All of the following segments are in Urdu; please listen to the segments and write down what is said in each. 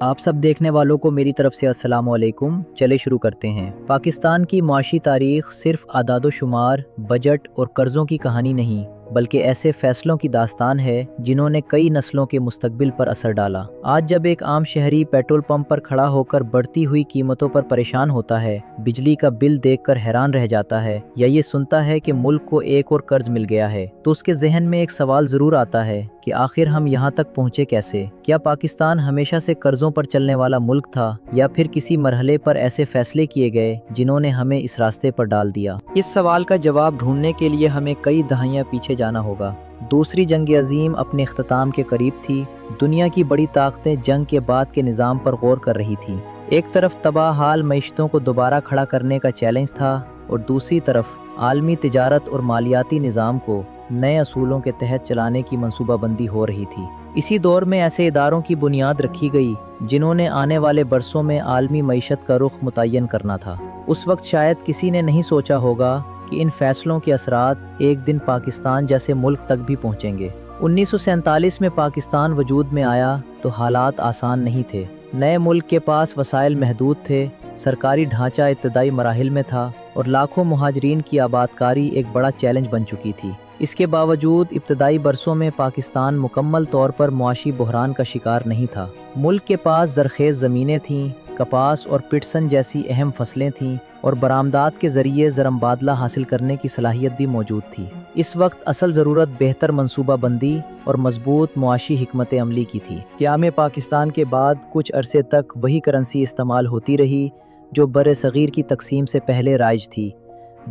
آپ سب دیکھنے والوں کو میری طرف سے السلام علیکم۔ چلے شروع کرتے ہیں۔ پاکستان کی معاشی تاریخ صرف اعداد و شمار، بجٹ اور قرضوں کی کہانی نہیں، بلکہ ایسے فیصلوں کی داستان ہے جنہوں نے کئی نسلوں کے مستقبل پر اثر ڈالا۔ آج جب ایک عام شہری پیٹرول پمپ پر کھڑا ہو کر بڑھتی ہوئی قیمتوں پر پریشان ہوتا ہے، بجلی کا بل دیکھ کر حیران رہ جاتا ہے، یا یہ سنتا ہے کہ ملک کو ایک اور قرض مل گیا ہے، تو اس کے ذہن میں ایک سوال ضرور آتا ہے کہ آخر ہم یہاں تک پہنچے کیسے؟ کیا پاکستان ہمیشہ سے قرضوں پر چلنے والا ملک تھا، یا پھر کسی مرحلے پر ایسے فیصلے کیے گئے جنہوں نے ہمیں اس راستے پر ڈال دیا؟ اس سوال کا جواب ڈھونڈنے کے لیے ہمیں کئی دہائیاں پیچھے جانا ہوگا۔ دوسری جنگ عظیم اپنے اختتام کے قریب تھی۔ دنیا کی بڑی طاقتیں جنگ کے بعد کے نظام پر غور کر رہی تھیں۔ ایک طرف تباہ حال معیشتوں کو دوبارہ کھڑا کرنے کا چیلنج تھا، اور دوسری طرف عالمی تجارت اور مالیاتی نظام کو نئے اصولوں کے تحت چلانے کی منصوبہ بندی ہو رہی تھی۔ اسی دور میں ایسے اداروں کی بنیاد رکھی گئی جنہوں نے آنے والے برسوں میں عالمی معیشت کا رخ متعین کرنا تھا۔ اس وقت شاید کسی نے نہیں سوچا ہوگا کہ ان فیصلوں کے اثرات ایک دن پاکستان جیسے ملک تک بھی پہنچیں گے۔ 1947 میں پاکستان وجود میں آیا تو حالات آسان نہیں تھے۔ نئے ملک کے پاس وسائل محدود تھے، سرکاری ڈھانچہ ابتدائی مراحل میں تھا، اور لاکھوں مہاجرین کی آبادکاری ایک بڑا چیلنج بن چکی تھی۔ اس کے باوجود ابتدائی برسوں میں پاکستان مکمل طور پر معاشی بحران کا شکار نہیں تھا۔ ملک کے پاس زرخیز زمینیں تھیں، کپاس اور پٹسن جیسی اہم فصلیں تھیں، اور برآمدات کے ذریعے زرمبادلہ حاصل کرنے کی صلاحیت بھی موجود تھی۔ اس وقت اصل ضرورت بہتر منصوبہ بندی اور مضبوط معاشی حکمت عملی کی تھی۔ قیام پاکستان کے بعد کچھ عرصے تک وہی کرنسی استعمال ہوتی رہی جو بر صغیر کی تقسیم سے پہلے رائج تھی۔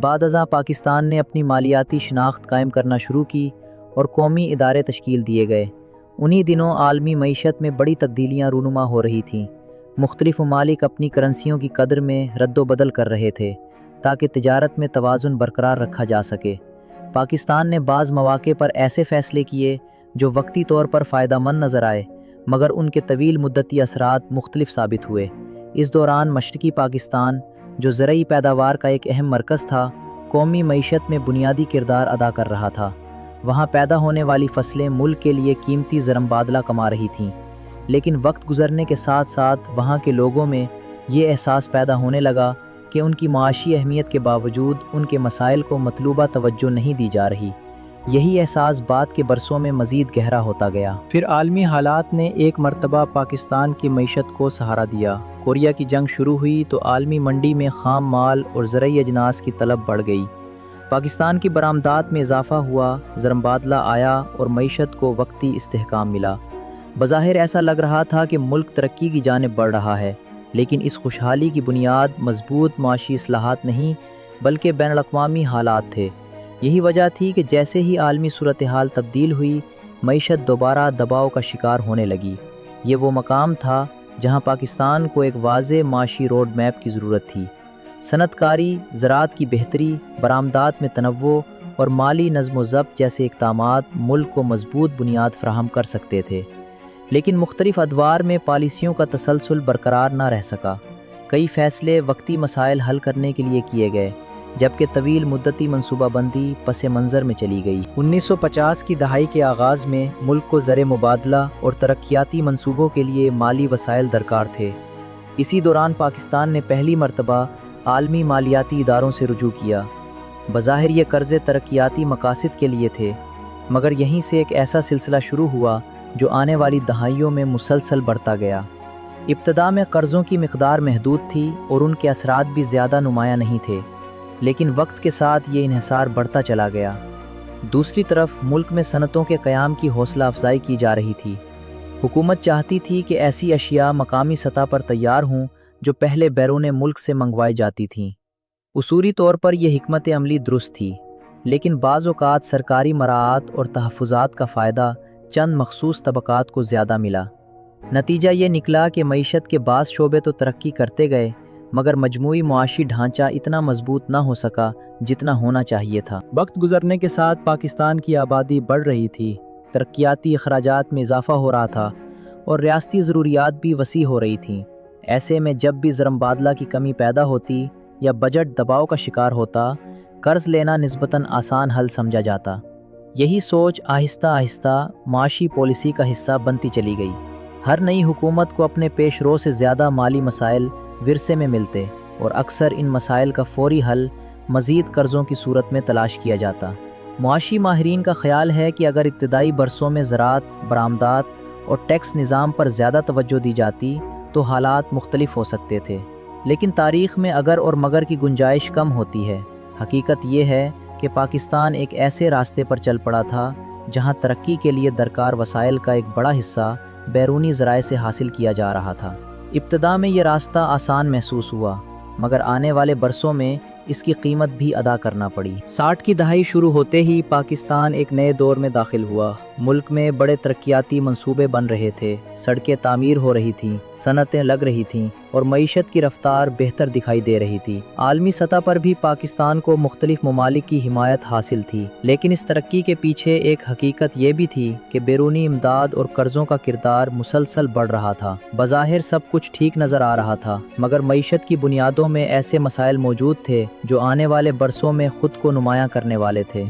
بعد ازاں پاکستان نے اپنی مالیاتی شناخت قائم کرنا شروع کی اور قومی ادارے تشکیل دیے گئے۔ انہی دنوں عالمی معیشت میں بڑی تبدیلیاں رونما ہو رہی تھیں۔ مختلف ممالک اپنی کرنسیوں کی قدر میں رد و بدل کر رہے تھے تاکہ تجارت میں توازن برقرار رکھا جا سکے۔ پاکستان نے بعض مواقع پر ایسے فیصلے کیے جو وقتی طور پر فائدہ مند نظر آئے، مگر ان کے طویل مدتی اثرات مختلف ثابت ہوئے۔ اس دوران مشرقی پاکستان، جو زرعی پیداوار کا ایک اہم مرکز تھا، قومی معیشت میں بنیادی کردار ادا کر رہا تھا۔ وہاں پیدا ہونے والی فصلیں ملک کے لیے قیمتی زرمبادلہ کما رہی تھیں، لیکن وقت گزرنے کے ساتھ ساتھ وہاں کے لوگوں میں یہ احساس پیدا ہونے لگا کہ ان کی معاشی اہمیت کے باوجود ان کے مسائل کو مطلوبہ توجہ نہیں دی جا رہی۔ یہی احساس بعد کے برسوں میں مزید گہرا ہوتا گیا۔ پھر عالمی حالات نے ایک مرتبہ پاکستان کی معیشت کو سہارا دیا۔ کوریا کی جنگ شروع ہوئی تو عالمی منڈی میں خام مال اور زرعی اجناس کی طلب بڑھ گئی۔ پاکستان کی برآمدات میں اضافہ ہوا، زرمبادلہ آیا اور معیشت کو وقتی استحکام ملا۔ بظاہر ایسا لگ رہا تھا کہ ملک ترقی کی جانب بڑھ رہا ہے، لیکن اس خوشحالی کی بنیاد مضبوط معاشی اصلاحات نہیں بلکہ بین الاقوامی حالات تھے۔ یہی وجہ تھی کہ جیسے ہی عالمی صورتحال تبدیل ہوئی، معیشت دوبارہ دباؤ کا شکار ہونے لگی۔ یہ وہ مقام تھا جہاں پاکستان کو ایک واضح معاشی روڈ میپ کی ضرورت تھی۔ صنعت کاری، زراعت کی بہتری، برآمدات میں تنوع اور مالی نظم و ضبط جیسے اقدامات ملک کو مضبوط بنیاد فراہم کر سکتے تھے، لیکن مختلف ادوار میں پالیسیوں کا تسلسل برقرار نہ رہ سکا۔ کئی فیصلے وقتی مسائل حل کرنے کے لیے کیے گئے، جبکہ طویل مدتی منصوبہ بندی پس منظر میں چلی گئی۔ 1950 کی دہائی کے آغاز میں ملک کو زر مبادلہ اور ترقیاتی منصوبوں کے لیے مالی وسائل درکار تھے۔ اسی دوران پاکستان نے پہلی مرتبہ عالمی مالیاتی اداروں سے رجوع کیا۔ بظاہر یہ قرضے ترقیاتی مقاصد کے لیے تھے، مگر یہیں سے ایک ایسا سلسلہ شروع ہوا جو آنے والی دہائیوں میں مسلسل بڑھتا گیا۔ ابتدا میں قرضوں کی مقدار محدود تھی اور ان کے اثرات بھی زیادہ نمایاں نہیں تھے، لیکن وقت کے ساتھ یہ انحصار بڑھتا چلا گیا۔ دوسری طرف ملک میں صنعتوں کے قیام کی حوصلہ افزائی کی جا رہی تھی۔ حکومت چاہتی تھی کہ ایسی اشیاء مقامی سطح پر تیار ہوں جو پہلے بیرون ملک سے منگوائی جاتی تھیں۔ اصولی طور پر یہ حکمت عملی درست تھی، لیکن بعض اوقات سرکاری مراعات اور تحفظات کا فائدہ چند مخصوص طبقات کو زیادہ ملا۔ نتیجہ یہ نکلا کہ معیشت کے بعض شعبے تو ترقی کرتے گئے، مگر مجموعی معاشی ڈھانچہ اتنا مضبوط نہ ہو سکا جتنا ہونا چاہیے تھا۔ وقت گزرنے کے ساتھ پاکستان کی آبادی بڑھ رہی تھی، ترقیاتی اخراجات میں اضافہ ہو رہا تھا، اور ریاستی ضروریات بھی وسیع ہو رہی تھیں۔ ایسے میں جب بھی زرمبادلہ کی کمی پیدا ہوتی یا بجٹ دباؤ کا شکار ہوتا، قرض لینا نسبتاً آسان حل سمجھا جاتا۔ یہی سوچ آہستہ آہستہ معاشی پالیسی کا حصہ بنتی چلی گئی۔ ہر نئی حکومت کو اپنے پیش رو سے زیادہ مالی مسائل ورثے میں ملتے اور اکثر ان مسائل کا فوری حل مزید قرضوں کی صورت میں تلاش کیا جاتا۔ معاشی ماہرین کا خیال ہے کہ اگر ابتدائی برسوں میں زراعت، برآمدات اور ٹیکس نظام پر زیادہ توجہ دی جاتی تو حالات مختلف ہو سکتے تھے، لیکن تاریخ میں اگر اور مگر کی گنجائش کم ہوتی ہے۔ حقیقت یہ ہے کہ پاکستان ایک ایسے راستے پر چل پڑا تھا جہاں ترقی کے لیے درکار وسائل کا ایک بڑا حصہ بیرونی ذرائع سے حاصل کیا جا رہا تھا۔ ابتدا میں یہ راستہ آسان محسوس ہوا، مگر آنے والے برسوں میں اس کی قیمت بھی ادا کرنا پڑی۔ 60 کی دہائی شروع ہوتے ہی پاکستان ایک نئے دور میں داخل ہوا۔ ملک میں بڑے ترقیاتی منصوبے بن رہے تھے، سڑکیں تعمیر ہو رہی تھیں، صنعتیں لگ رہی تھیں اور معیشت کی رفتار بہتر دکھائی دے رہی تھی۔ عالمی سطح پر بھی پاکستان کو مختلف ممالک کی حمایت حاصل تھی، لیکن اس ترقی کے پیچھے ایک حقیقت یہ بھی تھی کہ بیرونی امداد اور قرضوں کا کردار مسلسل بڑھ رہا تھا۔ بظاہر سب کچھ ٹھیک نظر آ رہا تھا، مگر معیشت کی بنیادوں میں ایسے مسائل موجود تھے جو آنے والے برسوں میں خود کو نمایاں کرنے والے تھے۔